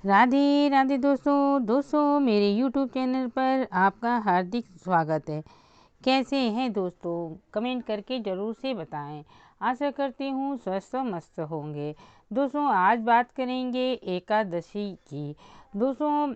राधे राधे दोस्तों मेरे YouTube channel पर आपका हार्दिक स्वागत है। कैसे हैं दोस्तों, कमेंट करके ज़रूर से बताएं। आशा करती हूँ स्वस्थ और मस्त होंगे। दोस्तों आज बात करेंगे एकादशी की। दोस्तों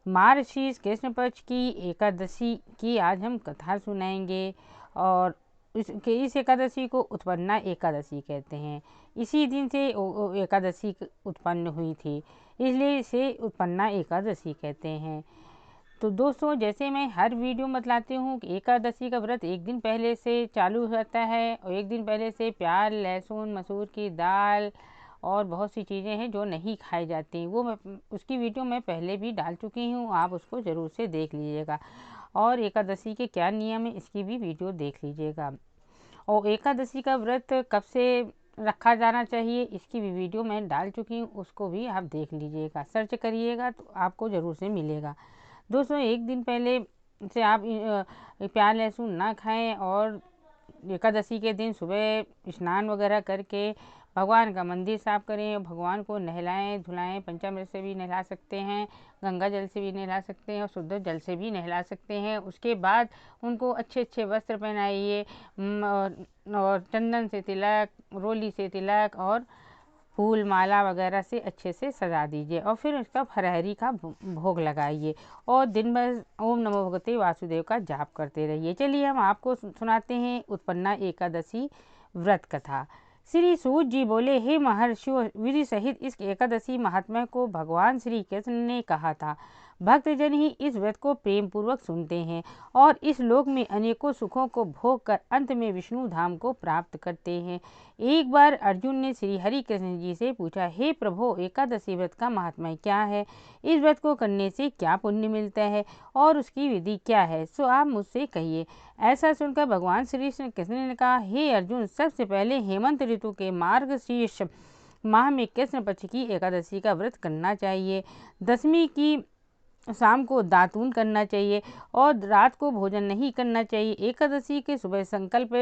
मार्गशीर्ष कृष्ण पक्ष की एकादशी की आज हम कथा सुनाएंगे और इस एकादशी को उत्पन्ना एकादशी कहते हैं। इसी दिन से एकादशी उत्पन्न हुई थी, इसलिए इसे उत्पन्ना एकादशी कहते हैं। तो दोस्तों जैसे मैं हर वीडियो में बतलाती हूँ कि एकादशी का व्रत एक दिन पहले से चालू होता है और एक दिन पहले से प्याज, लहसुन, मसूर की दाल और बहुत सी चीज़ें हैं जो नहीं खाई जाती, वो मैं उसकी वीडियो मैं पहले भी डाल चुकी हूँ, आप उसको ज़रूर से देख लीजिएगा। और एकादशी के क्या नियम है इसकी भी वीडियो देख लीजिएगा। और एकादशी का व्रत कब से रखा जाना चाहिए इसकी भी वीडियो मैं डाल चुकी हूँ, उसको भी आप देख लीजिएगा, सर्च करिएगा तो आपको ज़रूर से मिलेगा। दोस्तों एक दिन पहले से आप प्याज लहसुन ना खाएं और एकादशी के दिन सुबह स्नान वगैरह करके भगवान का मंदिर साफ करें, भगवान को नहलाएं धुलाएं। पंचामृत से भी नहला सकते हैं, गंगा जल से भी नहला सकते हैं और शुद्ध जल से भी नहला सकते हैं। उसके बाद उनको अच्छे अच्छे वस्त्र पहनाइए और चंदन से तिलक, रोली से तिलक और फूल माला वगैरह से अच्छे से सजा दीजिए और फिर उसका फरहरी का भोग लगाइए और दिन भर ओम नमो भगवते वासुदेव का जाप करते रहिए। चलिए हम आपको सुनाते हैं उत्पन्ना एकादशी व्रत कथा। श्री सूत जी बोले, हे महर्षियों, विधि सहित इस एकादशी महात्मा को भगवान श्री कृष्ण ने कहा था। भक्तजन ही इस व्रत को प्रेम पूर्वक सुनते हैं और इस लोक में अनेकों सुखों को भोग कर अंत में विष्णु धाम को प्राप्त करते हैं। एक बार अर्जुन ने श्री हरि कृष्ण जी से पूछा, हे प्रभु, एकादशी व्रत का महात्मा क्या है? इस व्रत को करने से क्या पुण्य मिलता है और उसकी विधि क्या है? सो आप मुझसे कहिए। ऐसा सुनकर भगवान श्री कृष्ण ने कहा, हे अर्जुन, सबसे पहले हेमंत ऋतु के मार्गशीर्ष माह में कृष्ण पक्ष की एकादशी का व्रत करना चाहिए। दशमी की शाम को दातून करना चाहिए और रात को भोजन नहीं करना चाहिए। एकादशी के सुबह संकल्प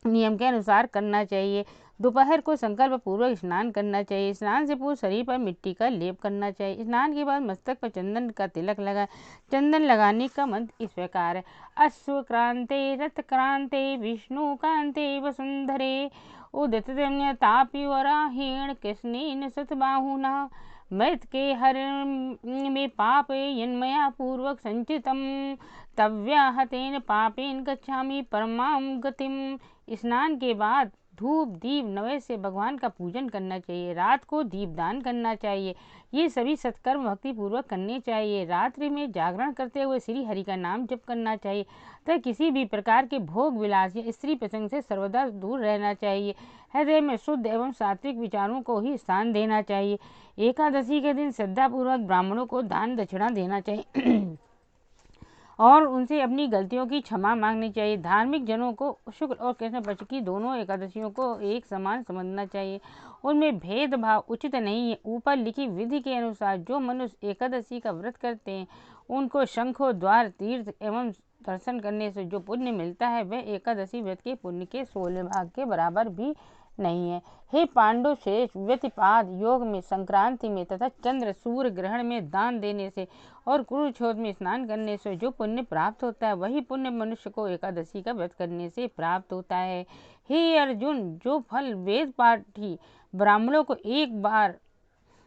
नियम के अनुसार करना चाहिए। दोपहर को संकल्प पूर्वक स्नान करना चाहिए। स्नान से पूर्व शरीर पर मिट्टी का लेप करना चाहिए। स्नान के बाद मस्तक पर चंदन का तिलक लगाए। चंदन लगाने का मंत्र इस प्रकार है, अश्वक्रांते रथक्रांते विष्णु कांते वसुंधरे उदित तापी वराहीण कृष्णेन सतबाहुना मृत के हरण में पाप यन्मया पूर्वक संचितम तव्याहतेन पापेन गच्छामि परमां गतिम। स्नान के बाद धूप दीप नैवेद्य से भगवान का पूजन करना चाहिए। रात को दीपदान करना चाहिए। ये सभी सत्कर्म भक्ति पूर्वक करने चाहिए। रात्रि में जागरण करते हुए श्री हरि का नाम जप करना चाहिए तथा किसी भी प्रकार के भोग विलास या स्त्री प्रसंग से सर्वदा दूर रहना चाहिए। हृदय में शुद्ध एवं सात्विक विचारों को ही स्थान देना चाहिए। एकादशी के दिन श्रद्धापूर्वक ब्राह्मणों को दान दक्षिणा देना चाहिए और उनसे अपनी गलतियों की क्षमा मांगनी चाहिए। धार्मिक जनों को शुक्ल और कृष्ण पक्ष की दोनों एकादशियों को एक समान समझना चाहिए, उनमें भेदभाव उचित नहीं है। ऊपर लिखी विधि के अनुसार जो मनुष्य एकादशी का व्रत करते हैं उनको शंखों, द्वार, तीर्थ एवं दर्शन करने से जो पुण्य मिलता है वह एकादशी व्रत के पुण्य के 16 भाग के बराबर भी नहीं है। हे पांडव श्रेष्ठ, व्यतिपाद योग में, संक्रांति में तथा चंद्र सूर्य ग्रहण में दान देने से और कुरुक्षेत्र में स्नान करने से जो पुण्य प्राप्त होता है वही पुण्य मनुष्य को एकादशी का व्रत करने से प्राप्त होता है। हे अर्जुन, जो फल वेद पाठी ब्राह्मणों को एक बार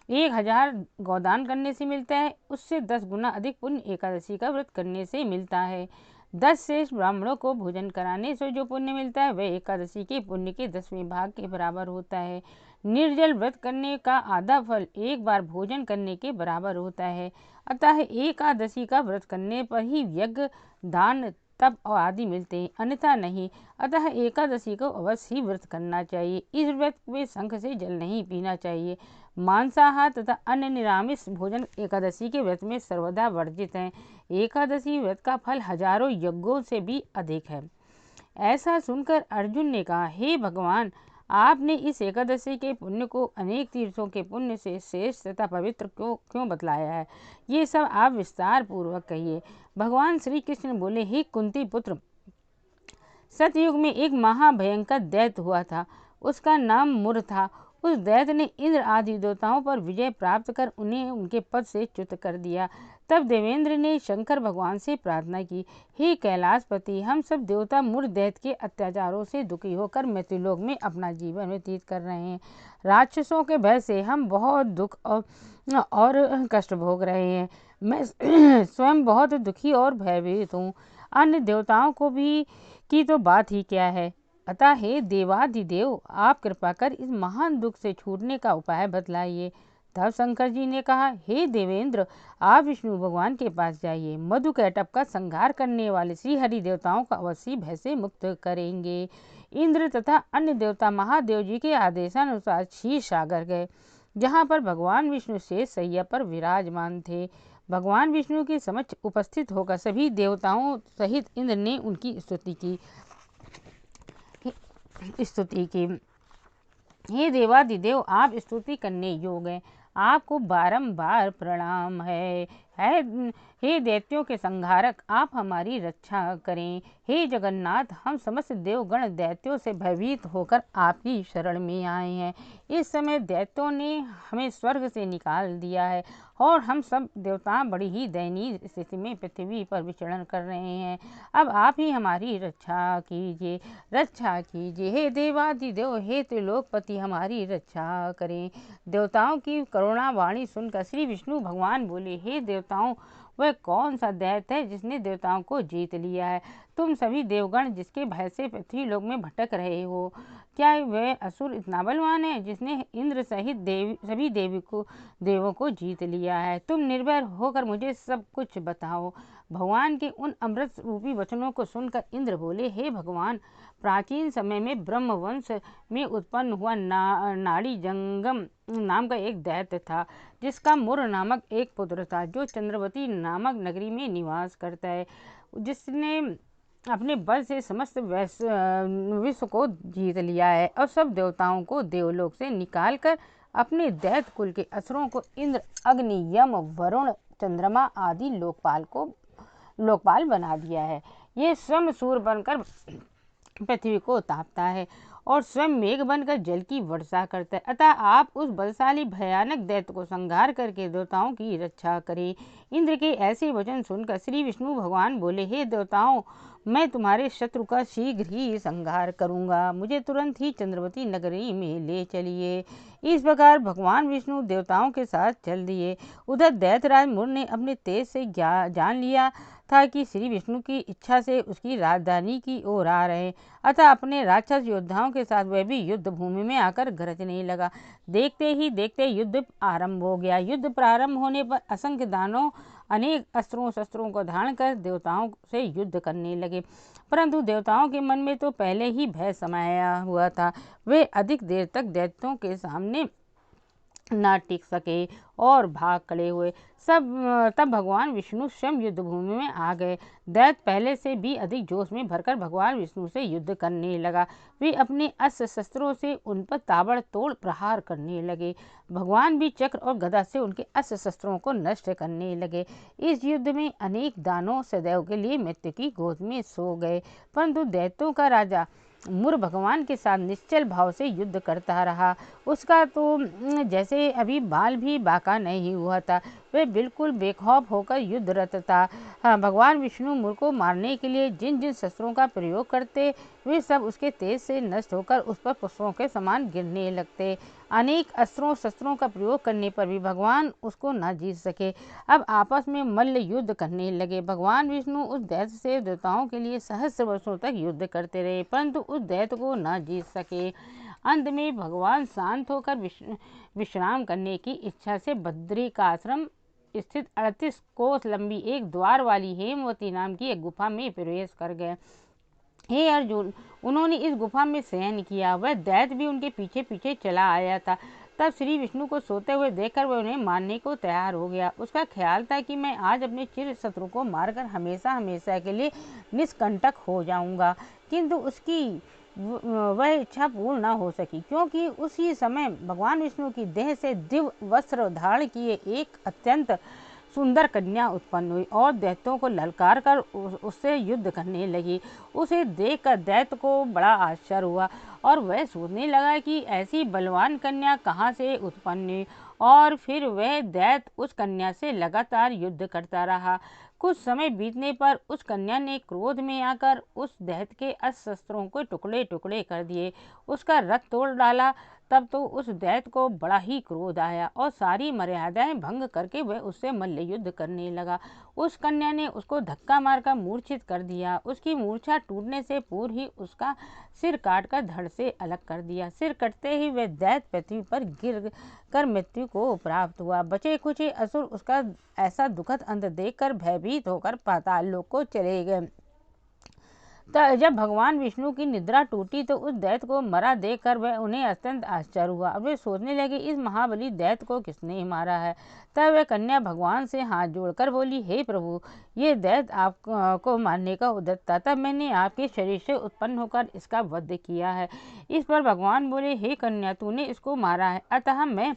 1000 गौदान करने से मिलता है उससे 10 गुना अधिक पुण्य एकादशी का व्रत करने से मिलता है। 10 श्रेष्ठ ब्राह्मणों को भोजन कराने से जो पुण्य मिलता है वह एकादशी के पुण्य के 10वें भाग के बराबर होता है। निर्जल व्रत करने का आधा फल एक बार भोजन करने के बराबर होता है। अतः एकादशी का व्रत करने पर ही यज्ञ, दान, तप और आदि मिलते हैं, अन्यथा नहीं। अतः एकादशी को अवश्य ही व्रत करना चाहिए। इस व्रत में शंख से जल नहीं पीना चाहिए। मांसाहार तथा अन्य निरामिष भोजन एकादशी के व्रत में सर्वदा वर्जित हैं। एकादशी व्रत का फल हजारों यज्ञों से भी अधिक है। ऐसा सुनकर अर्जुन ने कहा, हे भगवान, आपने इस एकादशी के पुण्य को अनेक तीर्थों के पुण्य से श्रेष्ठ तथा पवित्र क्यों बतलाया है? ये सब आप विस्तार पूर्वक कहिए। भगवान श्री कृष्ण बोले, हे कुंती पुत्र, सतयुग में एक महाभयंकर दैत्य हुआ था। उसका नाम मुर था। उस दैत्य ने इंद्र आदि देवताओं पर विजय प्राप्त कर उन्हें उनके पद से च्युत कर दिया। तब देवेंद्र ने शंकर भगवान से प्रार्थना की, हे कैलाशपति, हम सब देवता मूढ़ दैत्य के अत्याचारों से दुखी होकर मृत्युलोक में अपना जीवन व्यतीत कर रहे हैं। राक्षसों के भय से हम बहुत दुख और कष्ट भोग रहे हैं। मैं स्वयं बहुत दुखी और भयभीत हूँ। अन्य देवताओं को भी की तो बात ही क्या है। अतः हे देवाधिदेव, आप कृपा कर इस महान दुख से छूटने का उपाय बतलाइए। तब शंकर जी ने कहा, हे देवेंद्र, आप विष्णु भगवान के पास जाइए। मधुकैटभ का संहार करने वाले श्री हरि देवताओं का अवश्य भय से मुक्त करेंगे। इंद्र तथा अन्य देवता महादेव जी के आदेशानुसार क्षीर सागर गए, जहाँ पर भगवान विष्णु शेष शैया पर विराजमान थे। भगवान विष्णु के समक्ष उपस्थित होकर सभी देवताओं सहित इंद्र ने उनकी स्तुति की। हे देवादिदेव, आप स्तुति करने योग्य हैं। आपको बारंबार प्रणाम है। हे दैत्यों के संहारक, आप हमारी रक्षा करें। हे जगन्नाथ, हम समस्त देवगण दैत्यों से भयभीत होकर आपकी शरण में आए हैं। इस समय दैत्यों ने हमें स्वर्ग से निकाल दिया है और हम सब देवता बड़ी ही दयनीय स्थिति में पृथ्वी पर विचरण कर रहे हैं। अब आप ही हमारी रक्षा कीजिए, रक्षा कीजिए। हे देवादिदेव, हे त्रिलोकपति, हमारी रक्षा करें। देवताओं की करुणा वाणी सुनकर श्री विष्णु भगवान बोले, हे देवताओं, वह कौन सा दैत्य है जिसने देवताओं को जीत लिया है? तुम सभी देवगण जिसके भय से पृथ्वी लोक में भटक रहे हो, क्या वह असुर इतना बलवान है जिसने इंद्र सहित सभी देवों को जीत लिया है? तुम निर्भय होकर मुझे सब कुछ बताओ। भगवान के उन अमृत रूपी वचनों को सुनकर इंद्र बोले, हे भगवान, प्राचीन समय में ब्रह्मवंश में उत्पन्न हुआ नाड़ी जंगम नाम का एक दैत्य था, जिसका मुर नामक एक पुत्र था, जो चंद्रवती नामक नगरी में निवास करता है। जिसने अपने बल से समस्त विश्व को जीत लिया है और सब देवताओं को देवलोक से निकालकर अपने दैत्य कुल के असुरों को इंद्र, अग्नि, यम, वरुण, चंद्रमा आदि लोकपाल बना दिया है। ये स्वयं सूर्य बनकर पृथ्वी को तापता है और स्वयं मेघ बनकर जल की वर्षा करता है। अतः आप उस बलशाली भयानक दैत्य को संहार करके देवताओं की रक्षा करें। इंद्र के ऐसे वचन सुनकर श्री विष्णु भगवान बोले, हे देवताओं, मैं तुम्हारे शत्रु का शीघ्र ही संहार करूंगा। मुझे तुरंत ही चंद्रवती नगरी में ले चलिए। इस प्रकार भगवान विष्णु देवताओं के साथ चल दिए। उधर दैत्यराज मुर ने अपने तेज से जान लिया था कि श्री विष्णु की इच्छा से उसकी राजधानी की ओर आ रहे, अतः अपने राक्षस योद्धाओं के साथ वह भी युद्ध भूमि में आकर गरजने लगा। देखते ही देखते युद्ध आरंभ हो गया। युद्ध प्रारंभ होने पर असंख्य दानव अनेक अस्त्रों शस्त्रों को धारण कर देवताओं से युद्ध करने लगे, परंतु देवताओं के मन में तो पहले ही भय समाया हुआ था। वे अधिक देर तक दैत्यों के सामने न टिक सके और भाग खड़े हुए। तब भगवान विष्णु स्वयं युद्ध भूमि में आ गए। दैत्य पहले से भी अधिक जोश में भरकर भगवान विष्णु से युद्ध करने लगा। वे अपने अस्त्र शस्त्रों से उन पर ताबड़तोड़ प्रहार करने लगे। भगवान भी चक्र और गदा से उनके अस्त्र शस्त्रों को नष्ट करने लगे। इस युद्ध में अनेक दानव सदैव के लिए मृत्यु की गोद में सो गए, परंतु दैत्यों का राजा मुर भगवान के साथ निश्चल भाव से युद्ध करता रहा। उसका तो जैसे अभी बाल भी बाका नहीं हुआ था। वह बिल्कुल बेखौफ होकर युद्धरत था। भगवान विष्णु मुर को मारने के लिए जिन जिन शस्त्रों का प्रयोग करते, वे सब उसके तेज से नष्ट होकर उस पर पुष्पों के समान गिरने लगते। अनेक अस्त्रों शस्त्रों का प्रयोग करने पर भी भगवान उसको न जीत सके। अब आपस में मल्ल युद्ध करने लगे। भगवान विष्णु उस दैत्य से देवताओं के लिए सहस्र वर्षों तक युद्ध करते रहे, परंतु उस दैत्य को न जीत सके। अंत में भगवान शांत होकर विश्राम करने की इच्छा से बद्रिकाश्रम स्थित 38 कोस लंबी एक द्वार वाली हेमवती नाम की एक गुफा में प्रवेश कर गए। हे अर्जुन, उन्होंने इस गुफा में शयन किया। वह दैत्य भी उनके पीछे पीछे चला आया था। तब श्री विष्णु को सोते हुए देखकर वह उन्हें मारने को तैयार हो गया। उसका ख्याल था कि मैं आज अपने चिर शत्रु को मारकर हमेशा हमेशा के लिए निष्कंटक हो जाऊंगा, किंतु उसकी वह इच्छा पूर्ण न हो सकी, क्योंकि उसी समय भगवान विष्णु की देह से दिव्य वस्त्र धारण किए एक अत्यंत सुंदर कन्या उत्पन्न हुई और दैत्यों को ललकार कर उससे युद्ध करने लगी। उसे देखकर दैत्य को बड़ा आश्चर्य हुआ और वह सोचने लगा कि ऐसी बलवान कन्या कहाँ से उत्पन्न हुई, और फिर वह दैत्य उस कन्या से लगातार युद्ध करता रहा। कुछ समय बीतने पर उस कन्या ने क्रोध में आकर उस दैत्य के अस्त्र शस्त्रों को टुकड़े टुकड़े कर दिए, उसका रथ तोड़ डाला। तब तो उस दैत्य को बड़ा ही क्रोध आया और सारी मर्यादाएं भंग करके वह उससे मल्ल युद्ध करने लगा। उस कन्या ने उसको धक्का मारकर मूर्छित कर दिया। उसकी मूर्छा टूटने से पूर्व ही उसका सिर काटकर धड़ से अलग कर दिया। सिर कटते ही वह दैत्य पृथ्वी पर गिर कर मृत्यु को प्राप्त हुआ। बचे कुछ असुर उसका ऐसा दुखद अंत देखकर भयभीत होकर पाताल लोक को चले गए। जब भगवान विष्णु की निद्रा टूटी तो उस दैत्य को मरा देखकर वह उन्हें अत्यंत आश्चर्य हुआ। अब वे सोचने लगे, इस महाबली दैत्य को किसने मारा है। तब वह कन्या भगवान से हाथ जोड़कर बोली, हे प्रभु, ये दैत्य आपको मारने का उद्यत था, तब मैंने आपके शरीर से उत्पन्न होकर इसका वध किया है। इस पर भगवान बोले, हे कन्या, तूने इसको मारा है, अतः मैं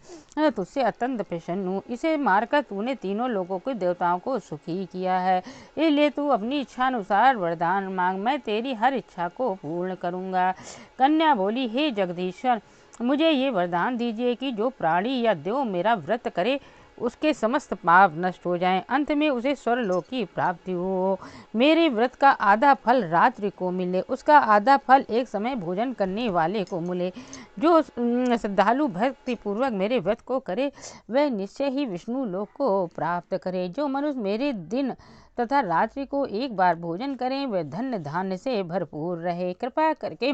तुझसे अत्यंत प्रसन्न हूँ। इसे मारकर तूने तीनों लोगों के देवताओं को सुखी किया है, इसलिए तू अपनी इच्छा अनुसार वरदान मांग, मैं तेरी हर इच्छा को पूर्ण करूँगा। कन्या बोली, हे जगदीश्वर, मुझे ये वरदान दीजिए कि जो प्राणी या देव मेरा व्रत करे उसके समस्त पाप नष्ट हो जाएं, अंत में उसे स्वर्गलोक की प्राप्ति हो। मेरे व्रत का आधा फल रात्रि को मिले, उसका आधा फल एक समय भोजन करने वाले को मिले। जो श्रद्धालु भक्ति पूर्वक मेरे व्रत को करे वह निश्चय ही विष्णु लोक को प्राप्त करे। जो मनुष्य मेरे दिन तथा रात्रि को एक बार भोजन करें वह धन्य धान्य से भरपूर रहे। कृपा करके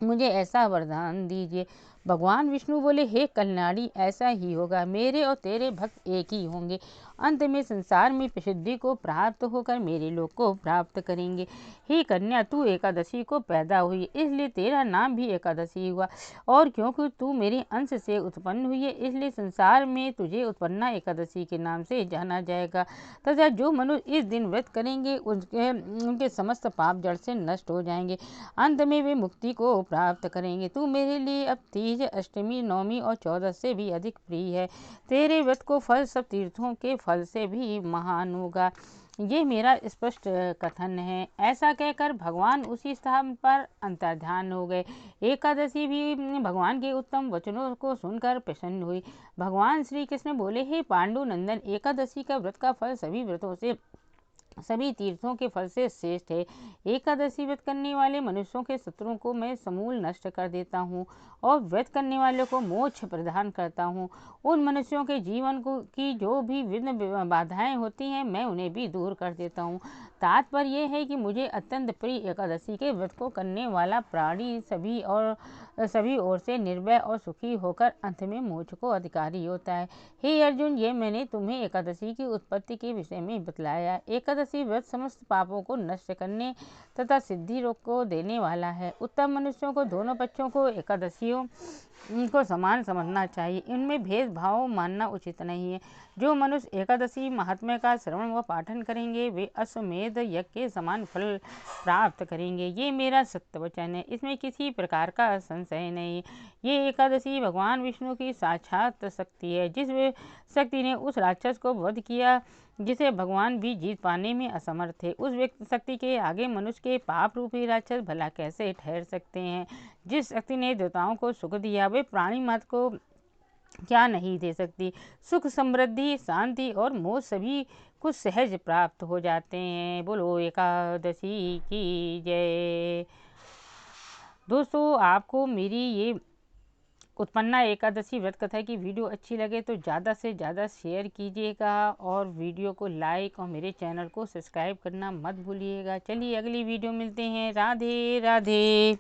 मुझे ऐसा वरदान दीजिए। भगवान विष्णु बोले, हे कल्याणी, ऐसा ही होगा। मेरे और तेरे भक्त एक ही होंगे, अंत में संसार में प्रसिद्धि को प्राप्त होकर मेरे लोक को प्राप्त करेंगे। हे कन्या, तू एकादशी को पैदा हुई, इसलिए तेरा नाम भी एकादशी हुआ, और क्योंकि तू मेरे अंश से उत्पन्न हुई है इसलिए संसार में तुझे उत्पन्ना एकादशी के नाम से जाना जाएगा। तथा जो मनुष्य इस दिन व्रत करेंगे उनके समस्त पाप जड़ से नष्ट हो जाएंगे, अंत में वे मुक्ति को प्राप्त करेंगे। तू मेरे लिए अब तीज, अष्टमी, नवमी और 14 से भी अधिक प्रिय है। तेरे व्रत को फल सब तीर्थों के फल से भी महान होगा, ये मेरा स्पष्ट कथन है। ऐसा कहकर भगवान उसी स्थान पर अंतर्ध्यान हो गए। एकादशी भी भगवान के उत्तम वचनों को सुनकर प्रसन्न हुई। भगवान श्री कृष्ण बोले, हे पांडु नंदन, एकादशी का व्रत का फल सभी व्रतों से, सभी तीर्थों के फल से श्रेष्ठ है। एकादशी व्रत करने वाले मनुष्यों के शत्रुओं को मैं समूल नष्ट कर देता हूँ और व्रत करने वालों को मोक्ष प्रदान करता हूँ। उन मनुष्यों के जीवन की जो भी विघ्न बाधाएं होती हैं मैं उन्हें भी दूर कर देता हूँ। तात्पर्य यह है कि मुझे अत्यंत प्रिय एकादशी के व्रत को करने वाला प्राणी सभी ओर से निर्भय और सुखी होकर अंत में मोक्ष को अधिकारी होता है। हे अर्जुन, ये मैंने तुम्हें एकादशी की उत्पत्ति के विषय में बतलाया। एकादशी व्रत समस्त पापों को नष्ट करने तथा सिद्धि रोग को देने वाला है। उत्तम मनुष्यों को दोनों पक्षों को एकादशियों को समान समझना चाहिए, इनमें भेदभाव मानना उचित नहीं है। जो मनुष्य एकादशी महात्म्य का श्रवण व पाठन करेंगे वे अश्वमेध यज्ञ के समान फल प्राप्त करेंगे। ये मेरा सत्य वचन है, इसमें किसी प्रकार का संशय नहीं। ये एकादशी भगवान विष्णु की साक्षात शक्ति है। जिस शक्ति ने उस राक्षस को वध किया जिसे भगवान भी जीत पाने में असमर्थ थे, उस व्यक्ति शक्ति के आगे मनुष्य के पाप रूपी राक्षस भला कैसे ठहर सकते हैं। जिस शक्ति ने देवताओं को सुख दिया वे प्राणी मात्र को क्या नहीं दे सकती। सुख, समृद्धि, शांति और मोक्ष सभी कुछ सहज प्राप्त हो जाते हैं। बोलो एकादशी की जय। दोस्तों, आपको मेरी ये उत्पन्ना एकादशी व्रत कथा की वीडियो अच्छी लगे तो ज़्यादा से ज़्यादा शेयर कीजिएगा और वीडियो को लाइक और मेरे चैनल को सब्सक्राइब करना मत भूलिएगा। चलिए अगली वीडियो मिलते हैं। राधे राधे।